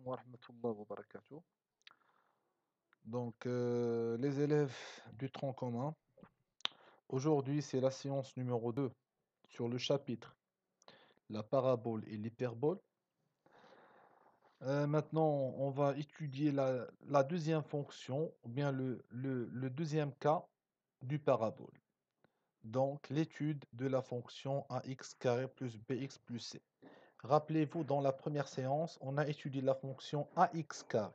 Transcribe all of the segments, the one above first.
wa rahmatullah wa barakatuh. Les élèves du tronc commun, aujourd'hui c'est la séance numéro 2 sur le chapitre la parabole et l'hyperbole. Maintenant, on va étudier la deuxième fonction, ou bien le deuxième cas du parabole. Donc, l'étude de la fonction ax carré plus bx plus c. Rappelez-vous, dans la première séance, on a étudié la fonction ax carré.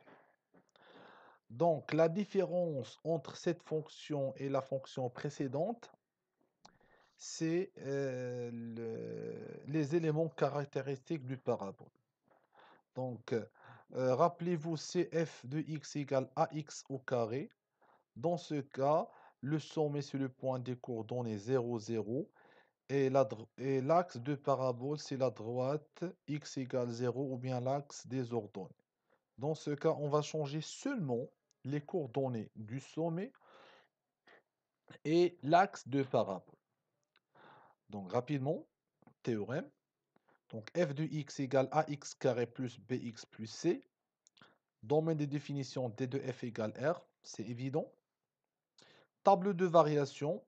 Donc, la différence entre cette fonction et la fonction précédente, c'est les éléments caractéristiques du parabole. Donc, rappelez-vous, CF de x égale AX au carré. Dans ce cas, le sommet c'est le point des coordonnées 0, 0. Et l'axe de parabole, c'est la droite x égale 0 ou bien l'axe des ordonnées. Dans ce cas, on va changer seulement les coordonnées du sommet et l'axe de parabole. Donc, rapidement, théorème. Donc, f de x égale ax carré plus bx plus c. Domaine de définition d de f égale r, c'est évident. Table de variation.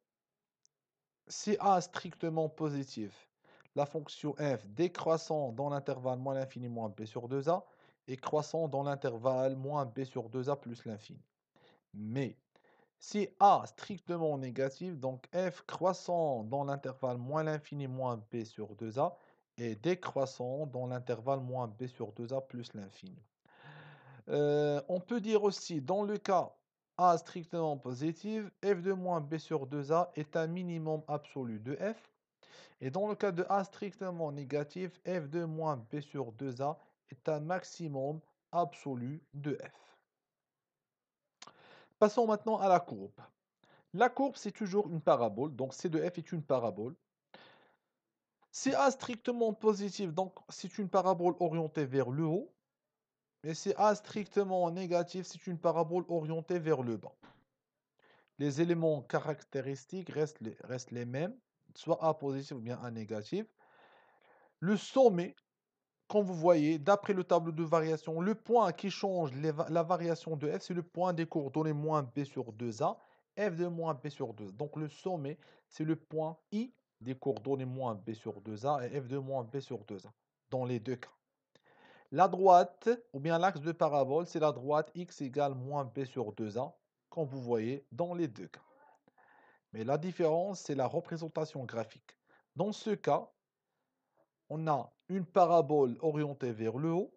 Si a strictement positif, la fonction f décroissant dans l'intervalle moins l'infini moins b sur 2a et croissant dans l'intervalle moins b sur 2a plus l'infini. Mais si a strictement négatif, donc f croissant dans l'intervalle moins l'infini moins b sur 2a et décroissant dans l'intervalle moins b sur 2a plus l'infini. On peut dire aussi, dans le cas a strictement positif, f de moins b sur 2a est un minimum absolu de f. Et dans le cas de a strictement négatif, f de moins b sur 2a est un maximum absolu de f. Passons maintenant à la courbe. La courbe, c'est toujours une parabole, donc C de f est une parabole. Si a strictement positif, donc c'est une parabole orientée vers le haut. Et si a strictement négatif, c'est une parabole orientée vers le bas. Les éléments caractéristiques restent les mêmes, soit a positif ou bien a négatif. Le sommet, comme vous voyez, d'après le tableau de variation, le point qui change la variation de f, c'est le point des coordonnées moins b sur 2a, f de moins b sur 2. Donc le sommet, c'est le point i des coordonnées moins b sur 2a et f de moins b sur 2a, dans les deux cas. La droite, ou bien l'axe de parabole, c'est la droite x égale moins b sur 2a, comme vous voyez, dans les deux cas. Mais la différence, c'est la représentation graphique. Dans ce cas, on a une parabole orientée vers le haut,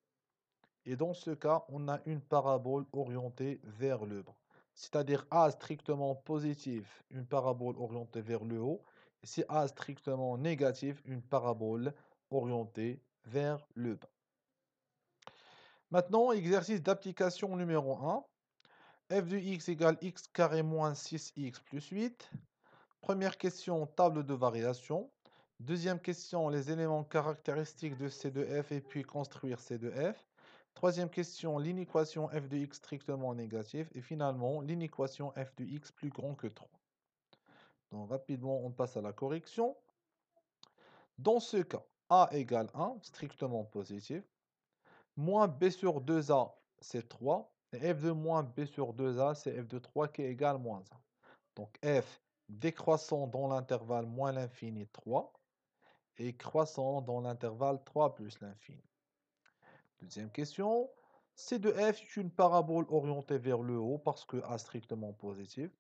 et dans ce cas, on a une parabole orientée vers le bas. C'est-à-dire A strictement positif, une parabole orientée vers le haut, et si A strictement négatif, une parabole orientée vers le bas. Maintenant, exercice d'application numéro 1. f de x égale x carré moins 6x plus 8. Première question, table de variation. Deuxième question, les éléments caractéristiques de C de f et puis construire C de f. Troisième question, l'inéquation f de x strictement négative. Et finalement, l'inéquation f de x plus grand que 3. Donc rapidement, on passe à la correction. Dans ce cas, a égale 1, strictement positif. Moins b sur 2a, c'est 3. Et f de moins b sur 2a, c'est f de 3 qui est égal à moins 1. Donc f décroissant dans l'intervalle moins l'infini 3 et croissant dans l'intervalle 3 plus l'infini. Deuxième question. C de f est une parabole orientée vers le haut parce que A strictement positif,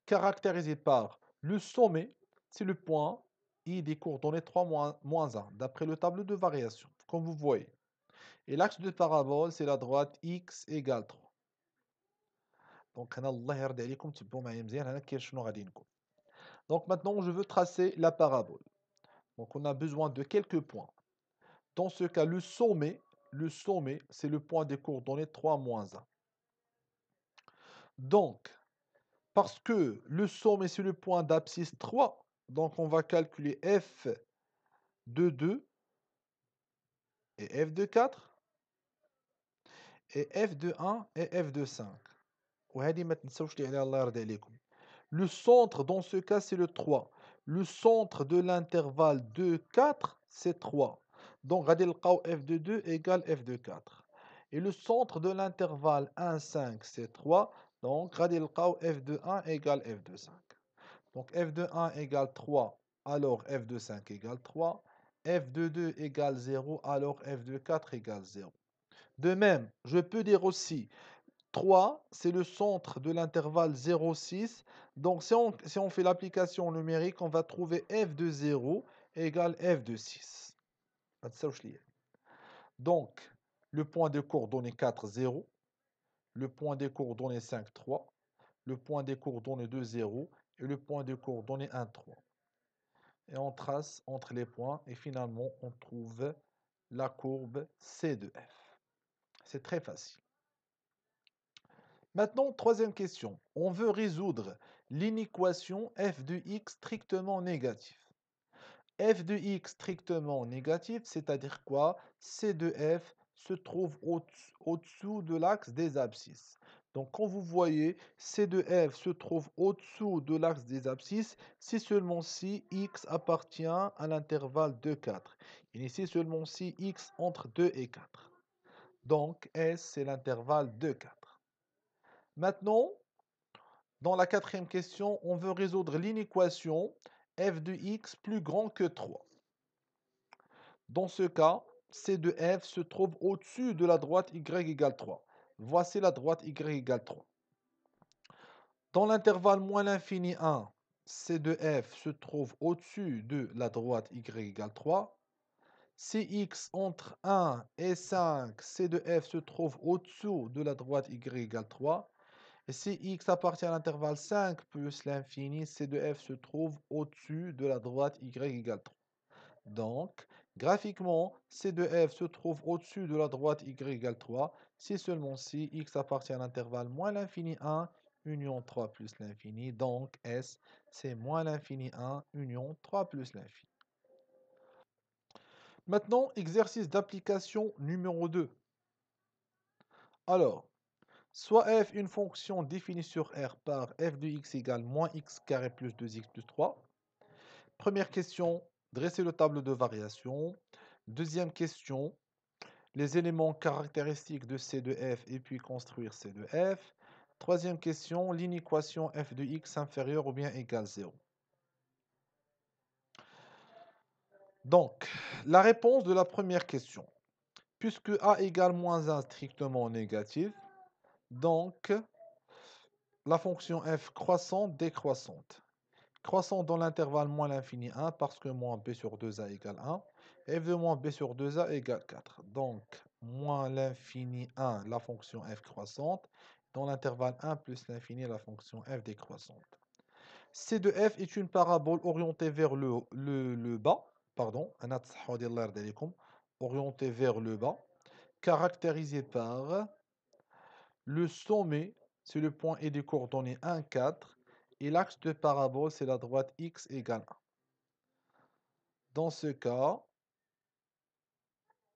caractérisée par le sommet, c'est le point I des coordonnées 3 moins 1, d'après le tableau de variation, comme vous voyez. Et l'axe de parabole, c'est la droite x égale 3. Donc, donc maintenant, je veux tracer la parabole. Donc, on a besoin de quelques points. Dans ce cas, le sommet, c'est le point des coordonnées 3 moins 1. Donc, parce que le sommet, c'est le point d'abscisse 3, donc on va calculer f de 2 et f de 4 et f de 1 et f de 5. Le centre, dans ce cas, c'est le 3. Le centre de l'intervalle de 4, c'est 3. Donc, f de 2 égale f de 4. Et le centre de l'intervalle 1, 5, c'est 3. Donc, غادي نلقاو f de 1 égale f de 5. Donc, f de 1 égale 3, alors f de 5 égale 3. F de 2 égale 0, alors f de 4 égale 0. De même, je peux dire aussi 3, c'est le centre de l'intervalle 0, 6. Donc, si on fait l'application numérique, on va trouver f de 0 égale f de 6. Donc, le point de coordonnées 4, 0. Le point des coordonnées 5, 3. Le point des coordonnées 2, 0. Et le point des coordonnées 1, 3. Et on trace entre les points et finalement on trouve la courbe C de F. C'est très facile. Maintenant, troisième question. On veut résoudre l'inéquation f de x strictement négative. F de x strictement négatif, c'est-à-dire quoi? C de f se trouve au-dessous de l'axe des abscisses. Donc, quand vous voyez C de f se trouve au-dessous de l'axe des abscisses, si seulement si x appartient à l'intervalle 2, 4. Et ici seulement si x entre 2 et 4. Donc, S, c'est l'intervalle 2, 4. Maintenant, dans la quatrième question, on veut résoudre l'inéquation f de x plus grand que 3. Dans ce cas, C de f se trouve au-dessus de la droite y égale 3. Voici la droite y égale 3. Dans l'intervalle moins l'infini 1, C de f se trouve au-dessus de la droite y égale 3. Si x entre 1 et 5, C de f se trouve au-dessous de la droite y égale 3. Et si x appartient à l'intervalle 5 plus l'infini, C de f se trouve au-dessus de la droite y égale 3. Donc, graphiquement, C de f se trouve au-dessus de la droite y égale 3, si seulement si x appartient à l'intervalle moins l'infini 1, union 3 plus l'infini. Donc, S, c'est moins l'infini 1, union 3 plus l'infini. Maintenant, exercice d'application numéro 2. Alors, soit f une fonction définie sur R par f de x égale moins x carré plus 2x plus 3. Première question, dresser le tableau de variation. Deuxième question, les éléments caractéristiques de C de F et puis construire C de F. Troisième question, l'inéquation f de x inférieure ou bien égale 0. Donc, la réponse de la première question. Puisque a égale moins 1 strictement négative, donc la fonction f croissante décroissante. Croissante dans l'intervalle moins l'infini 1 parce que moins b sur 2a égale 1. F de moins b sur 2a égale 4. Donc, moins l'infini 1, la fonction f croissante. Dans l'intervalle 1 plus l'infini, la fonction f décroissante. C de f est une parabole orientée vers le bas. Pardon, orientée vers le bas. Caractérisée par le sommet, c'est le point et des coordonnées 1, 4. Et l'axe de parabole, c'est la droite x égale 1. Dans ce cas,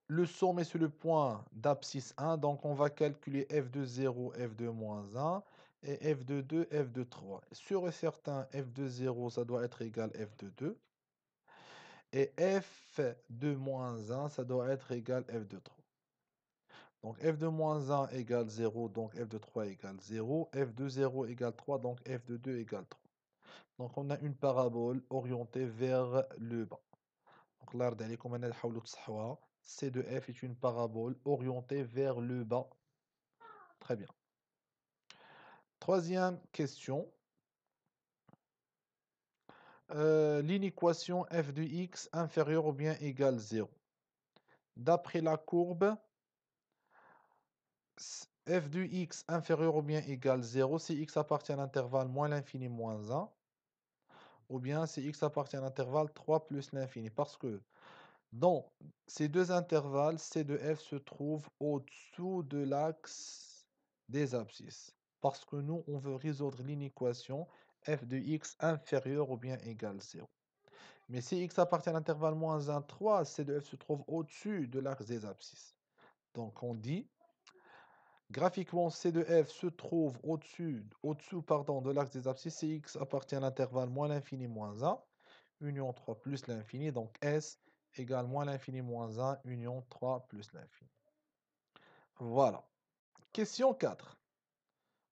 le sommet, c'est le point d'abscisse 1. Donc, on va calculer f de 0, f de moins 1. Et f de 2, f de 3. Sûr et certain, f de 0, ça doit être égal à f de 2. Et f de moins 1, ça doit être égal à f de 3. Donc, f de moins 1 égale 0, donc f de 3 égale 0. F de 0 égale 3, donc f de 2 égale 3. Donc, on a une parabole orientée vers le bas. Donc, là, C de f est une parabole orientée vers le bas. Très bien. Troisième question. L'inéquation f de x inférieure ou bien égale 0. D'après la courbe, f de x inférieur ou bien égale 0 si x appartient à l'intervalle moins l'infini moins 1. Ou bien si x appartient à l'intervalle 3 plus l'infini. Parce que dans ces deux intervalles, C de f se trouve au-dessous de l'axe des abscisses. Parce que nous, on veut résoudre l'inéquation f de x inférieur ou bien égale 0. Mais si x appartient à l'intervalle moins 1, 3, C de f se trouve au-dessus de l'axe des abscisses. Donc on dit, graphiquement, C de f se trouve au-dessous de l'axe des abscisses si x appartient à l'intervalle moins l'infini moins 1, union 3 plus l'infini. Donc S égale moins l'infini moins 1, union 3 plus l'infini. Voilà. Question 4.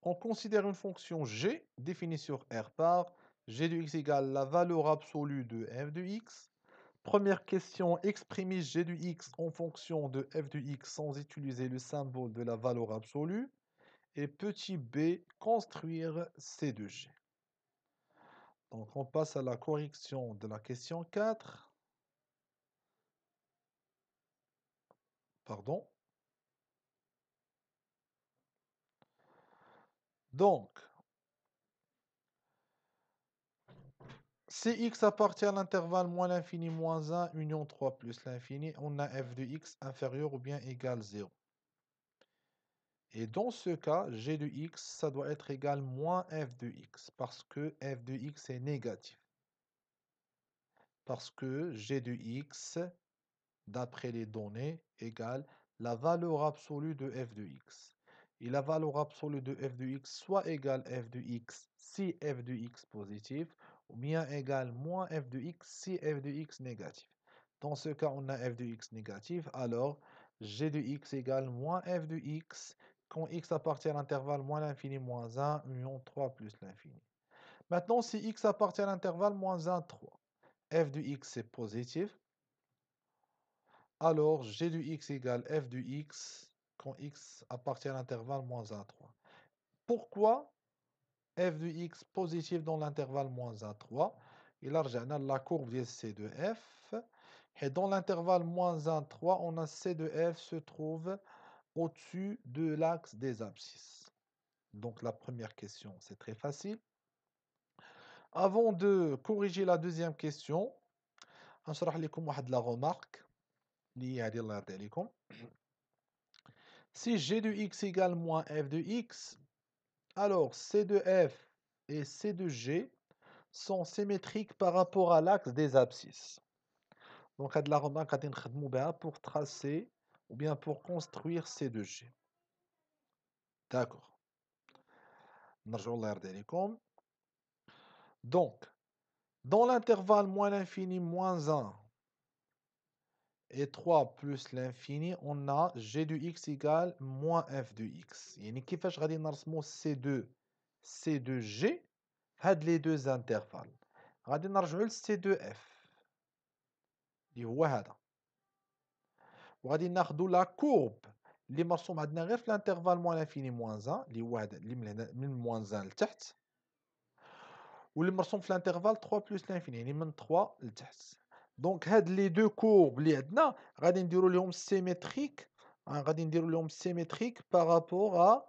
On considère une fonction g définie sur R par g de x égale la valeur absolue de f de x. Première question, exprimer g de x en fonction de f de x sans utiliser le symbole de la valeur absolue. Et petit b, construire c de g. Donc on passe à la correction de la question 4. Pardon. Donc, si x appartient à l'intervalle moins l'infini moins 1, union 3 plus l'infini, on a f de x inférieur ou bien égal 0. Et dans ce cas, g de x, ça doit être égal moins f de x, parce que f de x est négatif. Parce que g de x, d'après les données, égale la valeur absolue de f de x. Et la valeur absolue de f de x soit égale f de x si f de x positif, ou bien égale moins f de x si f de x négatif. Dans ce cas, on a f de x négatif, alors g de x égale moins f de x quand x appartient à l'intervalle moins l'infini moins 1, union 3 plus l'infini. Maintenant, si x appartient à l'intervalle moins 1, 3, f de x est positif, alors g de x égale f de x quand x appartient à l'intervalle moins 1, 3. Pourquoi f de x positif dans l'intervalle moins 1, 3? Et là, j'ai la courbe de c de f. Et dans l'intervalle moins 1, 3, on a c de f se trouve au-dessus de l'axe des abscisses. Donc la première question, c'est très facile. Avant de corriger la deuxième question, هنشرح لكم واحد la remarque اللي هي الله يرضي عليكم. Si g de x égale moins f de x, alors c de f et c de g sont symétriques par rapport à l'axe des abscisses. Donc, هاد la remarque غادي نخدمو بها pour tracer ou bien pour construire c de g. D'accord. نرجعو الله يرضي عليكم. Donc, dans l'intervalle moins l'infini moins 1 et 3 plus l'infini, on a g de x égale moins f de x. يعني كيفاش غادي نرسمو c2 g هاد les deux intervalles. غادي نرجعو ل c2f اللي هو هذا. وغادي ناخدو لا كورب اللي مرسوم عندنا غير في الانترفال موان انفيني موان 1 اللي هو هذا اللي من هنا من موان 1 لتحت، واللي مرسوم في الانترفال 3 بلس لانفيني يعني من 3 لتحت. دونك هاد لي دو كورب اللي عندنا غادي نديرو لهم سيميتريك، غادي نديرو لهم سيميتريك بارابور ا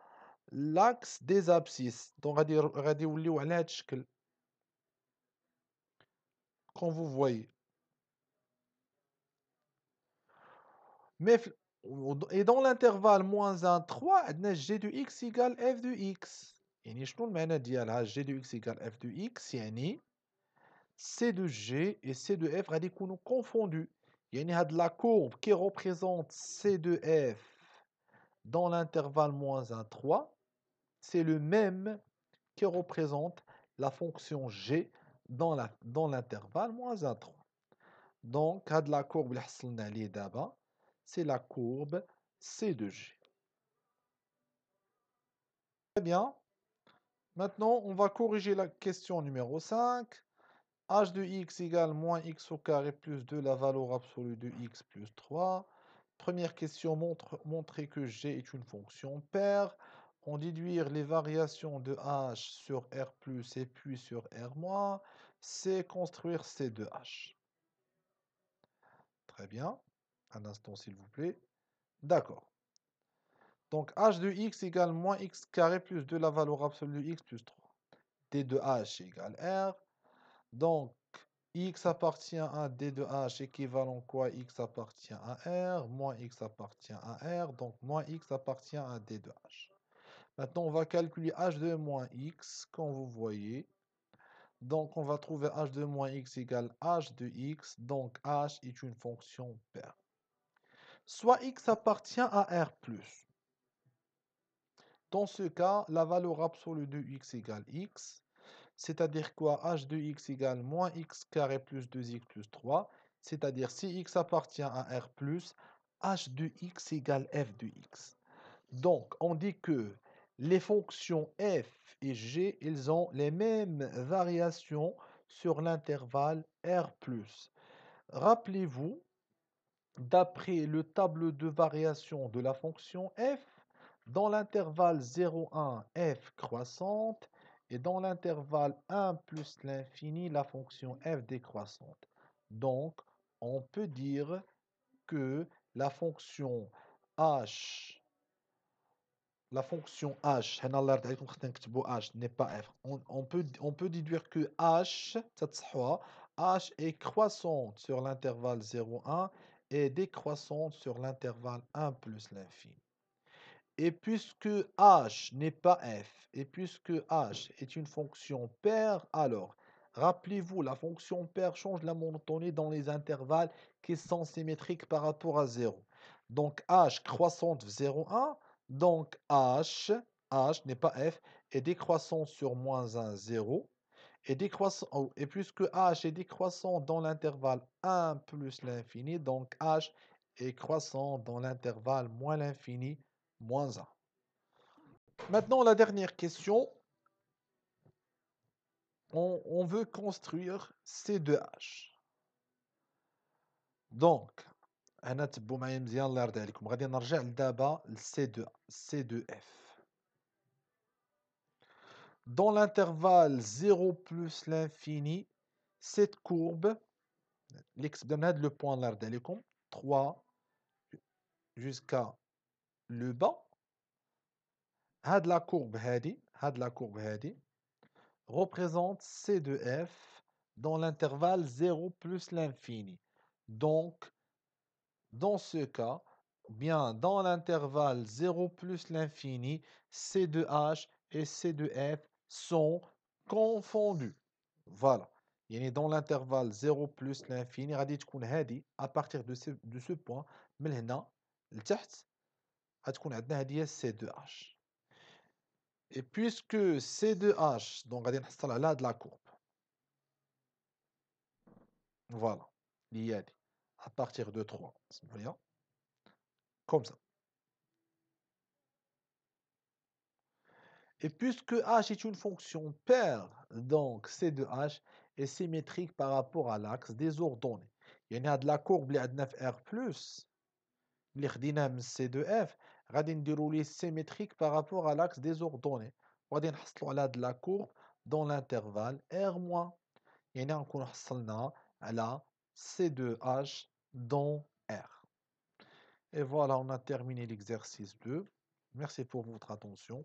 لاكس دي زابسيس. دونك غادي يوليو على هاد الشكل كون فو فوايي. Mais et dans l'intervalle moins 1, 3, عندنا g de x égale f de x. يعني شنو المعنى ديالها g de x égale f de x؟ يعني c de g et c de f غادي يكونوا confondus. يعني هاد la courbe qui représente c de f dans l'intervalle moins 1, 3, c'est le même qui représente la fonction g dans l'intervalle moins 1, 3. Donc, هاد la courbe اللي حصلنا عليه دابا c'est la courbe C de G. Très bien. Maintenant, on va corriger la question numéro 5. h de x égale moins x au carré plus 2, la valeur absolue de x plus 3. Première question, montrer que g est une fonction paire. On déduire les variations de h sur r plus et puis sur r moins. C'est construire c de h. Très bien. Un instant, s'il vous plaît. D'accord. Donc, h de x égale moins x carré plus 2, la valeur absolue de x plus 3. d de h égale r. Donc, x appartient à d de h équivalent quoi? X appartient à r, moins x appartient à r, donc moins x appartient à d de h. Maintenant, on va calculer h de moins x, comme vous voyez. Donc, on va trouver h de moins x égale h de x, donc h est une fonction paire. Soit x appartient à r plus. Dans ce cas, la valeur absolue de x égale x, c'est-à-dire quoi? h de x égale moins x carré plus 2x plus 3, c'est-à-dire si x appartient à r+, h de x égale f de x. Donc, on dit que les fonctions f et g, ils ont les mêmes variations sur l'intervalle R+. Rappelez-vous, d'après le tableau de variation de la fonction f, dans l'intervalle 0,1, f croissante, et dans l'intervalle 1 plus l'infini, la fonction f décroissante. Donc, on peut dire que la fonction h, هنا الله يرضي عليكم خصنا نكتبوا h n'est pas f. On peut déduire que h, تتصحوا, h est croissante sur l'intervalle 0,1 et décroissante sur l'intervalle 1 plus l'infini. Et puisque h n'est pas f, et puisque h est une fonction paire, alors, rappelez-vous, la fonction paire change la monotonie dans les intervalles qui sont symétriques par rapport à 0. Donc h croissante 0,1, donc h n'est pas f, est décroissant sur moins 1, 0. Et, et puisque h est décroissant dans l'intervalle 1 plus l'infini, donc h est croissant dans l'intervalle moins l'infini, moins 1. Maintenant, la dernière question. On veut construire C2H. Donc, أنا تبوا معايا مزيان الله يرضي عليكم. غادي نرجع لدابا ل C2F. Dans l'intervalle 0 plus l'infini, cette courbe, le point الله يرضي عليكم, 3 jusqu'à le bas, هاد la courbe هادي représente C de F dans l'intervalle 0 plus l'infini. Donc, dans ce cas, bien dans l'intervalle 0 plus l'infini, C de H et C de F sont confondus. Voilà. يعني dans l'intervalle 0 plus l'infini, غادي تكون هادي à partir de ce point من هنا لتحت غتكون عندنا هادي هي C de H. Et puisque C2H, donc غادي نحصل على هاد la courbe. Voilà. اللي هي هادي. À partir de 3. سمعوا comme ça. Et puisque h est une fonction paire, donc C2H est symétrique par rapport à l'axe des ordonnées. يعني هاد la courbe اللي عندنا في R+, اللي خديناه من C2F, غادي نديرو ليه symétrique par rapport à l'axe des ordonnées. وغادي نحصلوا على هاد la courbe dans l'intervalle R-. يعني غنكونوا حصلنا على C2H dans R. Et voilà, on a terminé l'exercice 2. Merci pour votre attention.